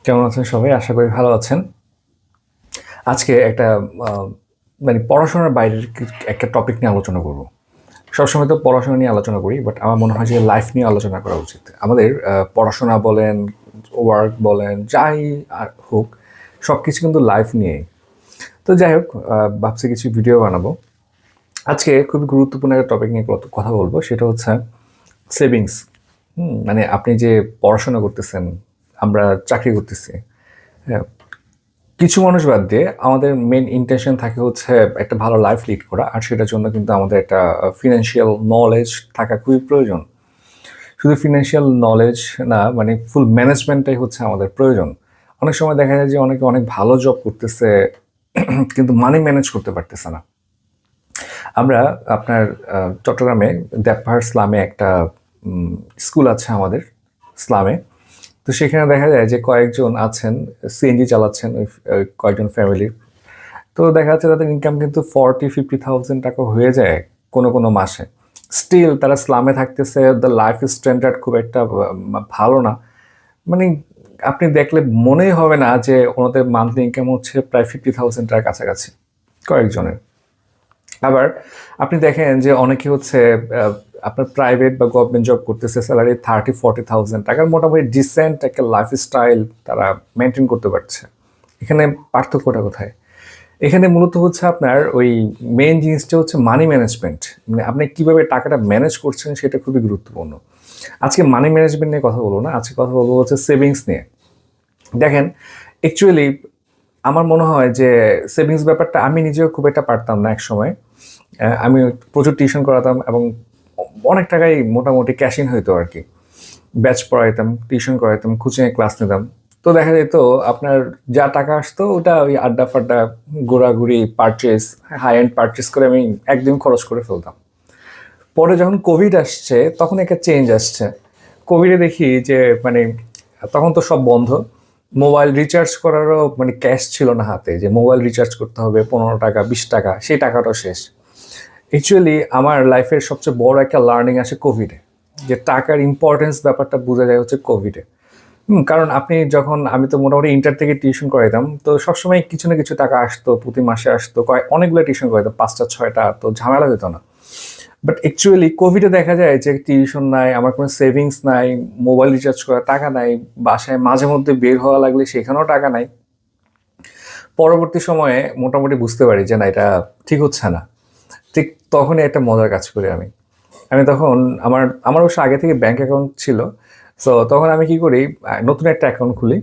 কেমন আছেন সবাই? আশা করি ভালো আছেন। আজকে একটা আ মানে পড়াশোনার বাইরের একটা টপিক নিয়ে আলোচনা করব। সবসময় তো পড়াশোনা নিয়ে আলোচনা করি, বাট আমার মনে হয় যে লাইফ নিয়ে আলোচনা করা উচিত। আমাদের পড়াশোনা বলেন, ওয়ার্ক বলেন, যাই আর হোক, সবকিছু কিন্তু লাইফ নিয়েই। তো যাই হোক, ভাবছি কিছু ভিডিও বানাবো। আজকে খুবই গুরুত্বপূর্ণ একটা টপিক নিয়ে কথা বলবো, সেটা হচ্ছে সেভিংস। মানে আপনি যে পড়াশোনা করতেছেন, আমরা চাকরি করতেছি। হ্যাঁ, কিছু মানুষ বাদ দিয়ে আমাদের মেইন ইন্টেনশন থাকে হচ্ছে একটা ভালো লাইফ লিড করা, আর সেটার জন্য কিন্তু আমাদের একটা ফিনান্সিয়াল নলেজ থাকা খুবই প্রয়োজন। শুধু ফিনান্সিয়াল নলেজ না, মানে ফুল ম্যানেজমেন্টটাই হচ্ছে আমাদের প্রয়োজন। অনেক সময় দেখা যায় যে অনেকে অনেক ভালো জব করতেছে কিন্তু মানি ম্যানেজ করতে পারতেছে না। আমরা আপনার চট্টগ্রামে দেবপাহাড় স্লামে একটা স্কুল আছে আমাদের স্লামে। তো সেখানে দেখা যায় যে কয়েকজন আছেন সিএনজি চালাচ্ছেন ওই কয়েকজন ফ্যামিলির। তো দেখা যাচ্ছে তাদের ইনকাম কিন্তু 40-50,000 টাকা হয়ে যায় কোনো মাসে। স্টিল তারা স্লামে থাকতেছে, দ্য লাইফ স্ট্যান্ডার্ড খুব একটা ভালো না। মানে আপনি দেখলে মনেই হবে না যে ওনাদের মান্থলি ইনকাম হচ্ছে প্রায় 50,000 টাকার কাছাকাছি কয়েকজনের। আবার আপনি দেখেন যে অনেকে হচ্ছে আপনার প্রাইভেট বা গভর্নমেন্ট জব করতেছে, স্যালারি 30-40,000 টাকার মোটামুটি ডিসেন্ট একটা লাইফস্টাইল তারা মেনটেন করতে পারছে। এখানে পার্থক্যটা কোথায়? এখানে মূলত হচ্ছে আপনার ওই মেইন জিনিসটা হচ্ছে মানি ম্যানেজমেন্ট। মানে আপনি কিভাবে টাকাটা ম্যানেজ করছেন সেটা খুবই গুরুত্বপূর্ণ। আজকে মানি ম্যানেজমেন্ট নিয়ে কথা বলবো না, আজকে কথা বলবো হচ্ছে সেভিংস নিয়ে। দেখেন, অ্যাকচুয়ালি আমার মনে হয় যে সেভিংস ব্যাপারটা আমি নিজেও খুব একটা পারতাম না একসময়। আমি প্রচুর টিউশন করাতাম এবং অনেক টাকাই মোটামুটি ক্যাশ ইন হইতো আরকি। ব্যাচ পড়াইতাম, টিউশন করাইতাম, কোচিংয়ে ক্লাস নিতাম। তো দেখা যেত আপনার যা টাকা আসতো ওটা ওই আড্ডা-ফাড্ডা, ঘোরাঘুরি, পারচেজ, হাই এন্ড পারচেজ করে আমি একদিন খরচ করে ফেলতাম। পরে যখন কোভিড আসছে তখন একটা চেঞ্জ আসছে। কোভিডে দেখি যে মানে তখন তো সব বন্ধ। মোবাইল রিচার্জ করারও মানে ক্যাশ ছিল না হাতে, যে মোবাইল রিচার্জ করতে হবে ৳15, ৳20, সেই টাকাটাও শেষ। অ্যাকচুয়ালি আমার লাইফের সবচেয়ে বড় একটা লার্নিং আসে কোভিডে। যে টাকার ইম্পর্টেন্স ব্যাপারটা বোঝা যায় হচ্ছে কোভিডে। কারণ আমি তো মোটামুটি ইন্টার থেকে টিউশন করাইতাম। তো সবসময় কিছু না কিছু টাকা আসতো, প্রতি মাসে আসতো। অনেকগুলো টিউশন করাইতাম, ৫টা ৬টা, তো ঝামেলা হইতো না। বাট অ্যাকচুয়ালি কোভিডে দেখা যায় যে টিউশন নাই, আমার কোনো সেভিংস নাই, মোবাইল রিচার্জ করার টাকা নাই, বাসায় মাঝে মধ্যে বের হওয়া লাগলে সেখানেও টাকা নাই। পরবর্তী সময়ে মোটামুটি বুঝতে পারি যে না, এটা ঠিক হচ্ছে না। ঠিক তখনই একটা মজার কাজ করি আমি। আমি তখন আমার আমার অবশ্য আগে থেকে ব্যাংক অ্যাকাউন্ট ছিল। সো তখন আমি কি করি, নতুন একটা অ্যাকাউন্ট খুলি।